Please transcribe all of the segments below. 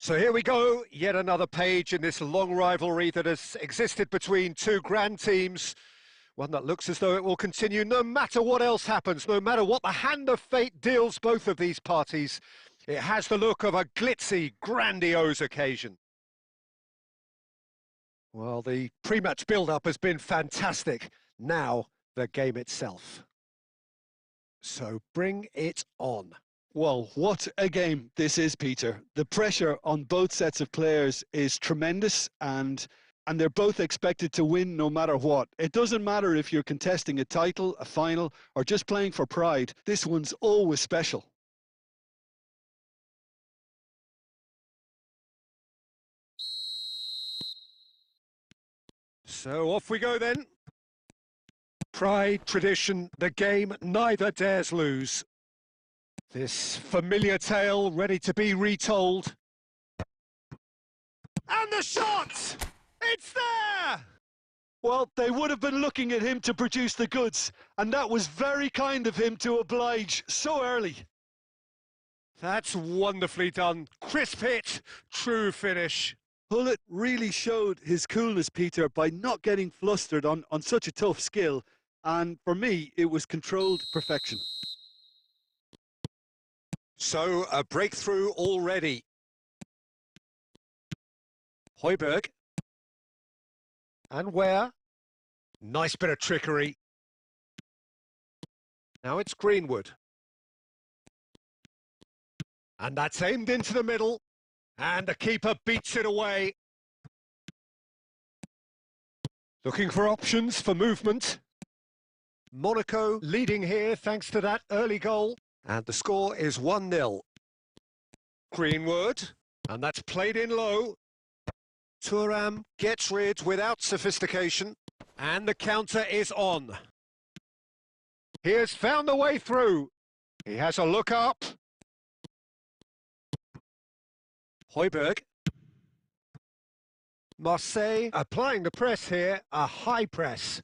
So here we go, yet another page in this long rivalry that has existed between two grand teams. One that looks as though it will continue no matter what else happens, no matter what the hand of fate deals both of these parties. It has the look of a glitzy, grandiose occasion. Well, the pre-match build-up has been fantastic. Now, the game itself. So bring it on. Well, what a game this is, Peter. The pressure on both sets of players is tremendous, and they're both expected to win no matter what. It doesn't matter if you're contesting a title, a final, or just playing for pride. This one's always special. So off we go then. Pride, tradition, the game neither dares lose. This familiar tale ready to be retold. And the shot! It's there! Well, they would have been looking at him to produce the goods, and that was very kind of him to oblige so early. That's wonderfully done. Crisp hit, true finish. Hullet really showed his coolness, Peter, by not getting flustered on such a tough skill, and for me, it was controlled perfection. So, a breakthrough already. Højbjerg. And where? Nice bit of trickery. Now it's Greenwood. And that's aimed into the middle. And the keeper beats it away. Looking for options for movement. Monaco leading here thanks to that early goal. And the score is 1-0. Greenwood. And that's played in low. Thuram gets rid without sophistication. And the counter is on. He has found the way through. He has a look up. Højbjerg. Marseille applying the press here, a high press.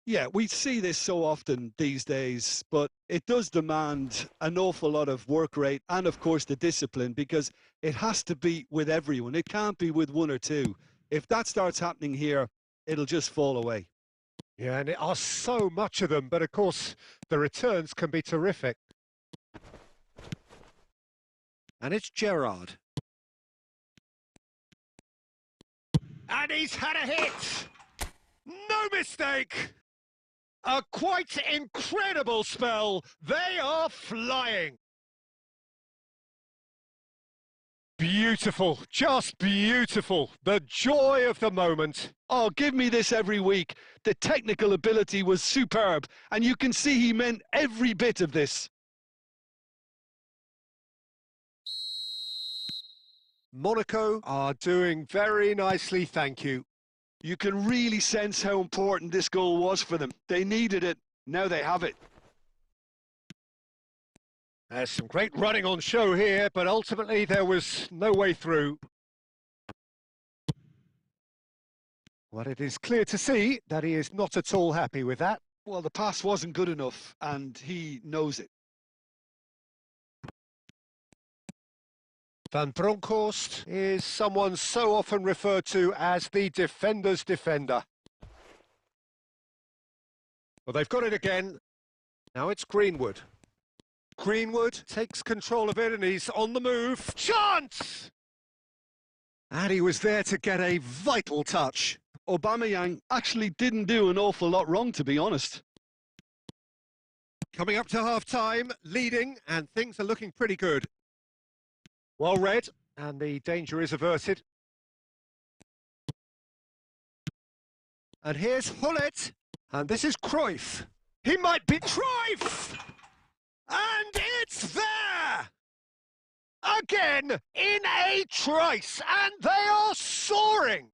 Yeah, we see this so often these days, but it does demand an awful lot of work rate and, of course, the discipline, because it has to be with everyone. It can't be with one or two. If that starts happening here, it'll just fall away. Yeah, and there are so much of them, but of course, the returns can be terrific. And it's Gerrard. And he's had a hit! No mistake! A quite incredible spell. They are flying. Beautiful, just beautiful. The joy of the moment. Oh, give me this every week. The technical ability was superb, and you can see he meant every bit of this. Monaco are doing very nicely, thank you. You can really sense how important this goal was for them. They needed it. Now they have it. There's some great running on show here, but ultimately there was no way through. Well, it is clear to see that he is not at all happy with that. Well, the pass wasn't good enough, and he knows it. Van Bronckhorst is someone so often referred to as the defender's defender. Well, they've got it again. Now it's Greenwood. Greenwood takes control of it and he's on the move. Chance! And he was there to get a vital touch. Aubameyang actually didn't do an awful lot wrong, to be honest. Coming up to half-time, leading, and things are looking pretty good. Well read, and the danger is averted. And here's Hullet, and this is Cruyff. He might be Cruyff! And it's there! Again, in a trice, and they are soaring!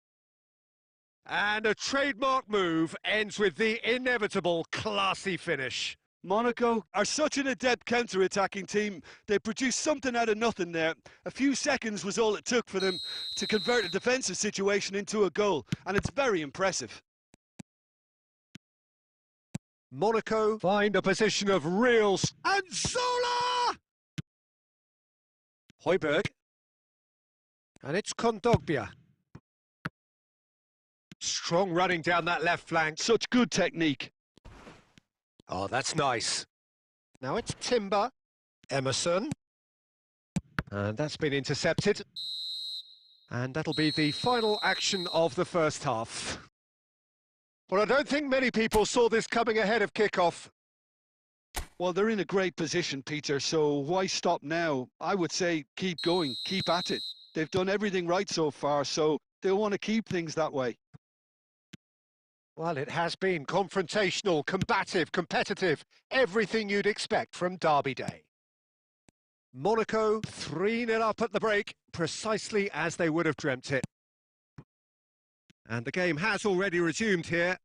And a trademark move ends with the inevitable classy finish. Monaco are such an adept counter-attacking team. They produced something out of nothing there. A few seconds was all it took for them to convert a defensive situation into a goal, and it's very impressive. Monaco find a position of real... And Zola! Højbjerg. And it's Kondogbia. Strong running down that left flank. Such good technique. Oh, that's nice. Now it's Timber. Emerson. And that's been intercepted. And that'll be the final action of the first half. Well, I don't think many people saw this coming ahead of kickoff. Well, they're in a great position, Peter, so why stop now? I would say keep going, keep at it. They've done everything right so far, so they'll want to keep things that way. Well, it has been confrontational, combative, competitive, everything you'd expect from Derby Day. Monaco 3-0 up at the break, precisely as they would have dreamt it. And the game has already resumed here.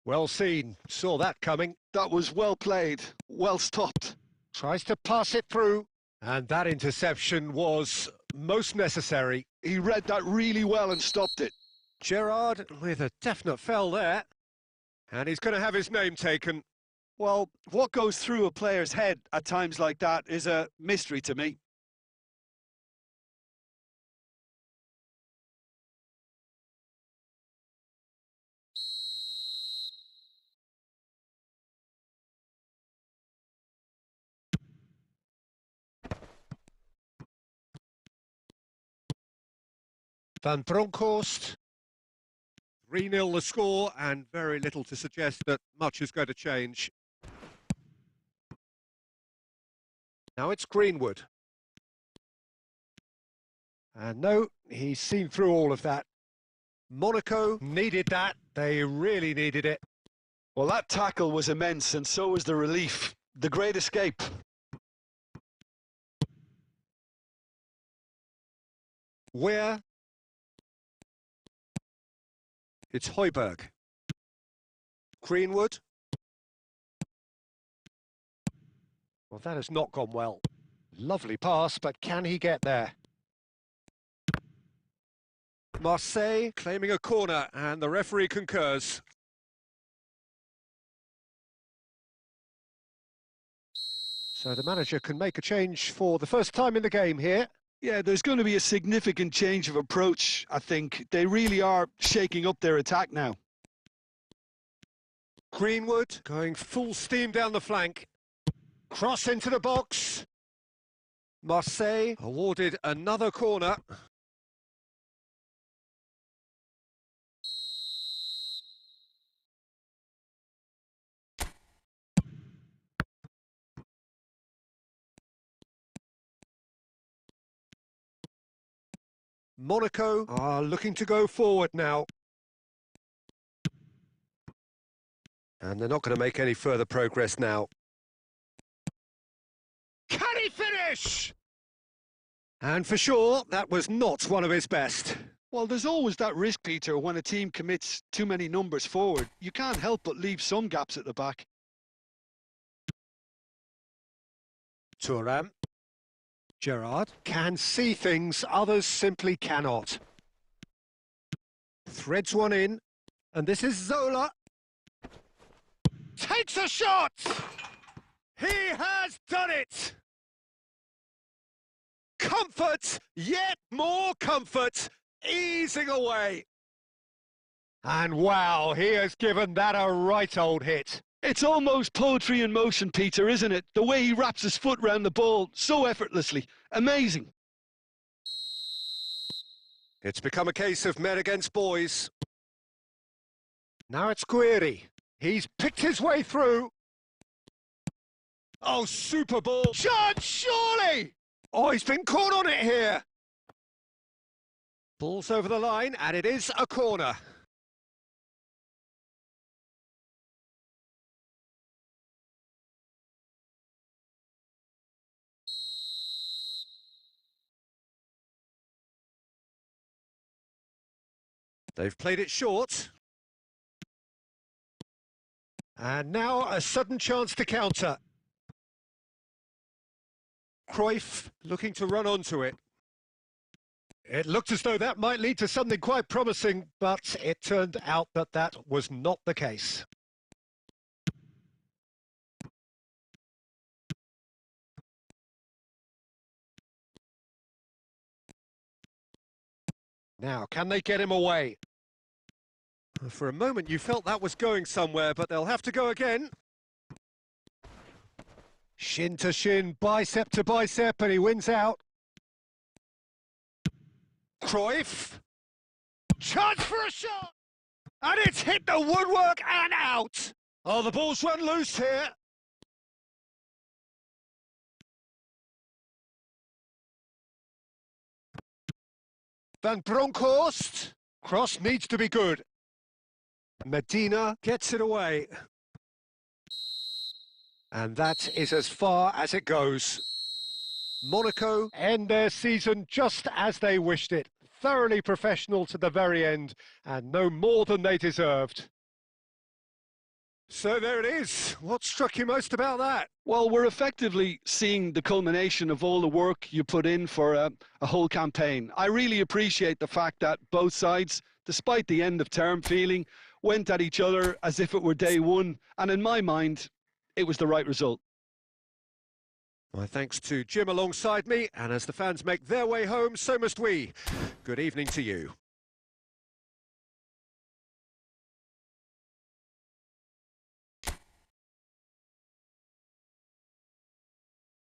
Well seen, saw that coming. That was well played, well stopped. Tries to pass it through, and that interception was most necessary. He read that really well and stopped it. Gerrard with a definite foul there, and he's going to have his name taken. Well, what goes through a player's head at times like that is a mystery to me. Van Bronckhorst. 3-0 the score, and very little to suggest that much is going to change. Now it's Greenwood. And no, he's seen through all of that. Monaco needed that. They really needed it. Well, that tackle was immense, and so was the relief. The great escape. Where? It's Højbjerg. Greenwood. Well, that has not gone well. Lovely pass, but can he get there? Marseille claiming a corner, and the referee concurs. So the manager can make a change for the first time in the game here. Yeah, there's going to be a significant change of approach, I think. They really are shaking up their attack now. Greenwood going full steam down the flank. Cross into the box. Marseille awarded another corner. Monaco are looking to go forward now. And they're not going to make any further progress now. Can he finish? And for sure, that was not one of his best. Well, there's always that risk, Peter, when a team commits too many numbers forward. You can't help but leave some gaps at the back. Thuram. Gerrard can see things others simply cannot. Threads one in, and this is Zola. Takes a shot! He has done it! Comfort, yet more comfort, easing away. And wow, he has given that a right old hit. It's almost poetry in motion, Peter, isn't it? The way he wraps his foot round the ball so effortlessly. Amazing. It's become a case of men against boys. Now it's Guiri. He's picked his way through. Oh, super ball. Chance, surely! Oh, he's been caught on it here. Ball's over the line, and it is a corner. They've played it short. And now a sudden chance to counter. Cruyff looking to run onto it. It looked as though that might lead to something quite promising, but it turned out that that was not the case. Now, can they get him away? For a moment, you felt that was going somewhere, but they'll have to go again. Shin to shin, bicep to bicep, and he wins out. Cruyff. Chance for a shot! And it's hit the woodwork and out! Oh, the ball's run loose here. Van Bronckhorst. Cross needs to be good. Medina gets it away. And that is as far as it goes. Monaco end their season just as they wished it. Thoroughly professional to the very end, and no more than they deserved. So there it is. What struck you most about that? Well, we're effectively seeing the culmination of all the work you put in for a whole campaign. I really appreciate the fact that both sides, despite the end-of-term feeling, went at each other as if it were day one, and in my mind, it was the right result. My thanks to Jim alongside me, and as the fans make their way home, so must we. Good evening to you.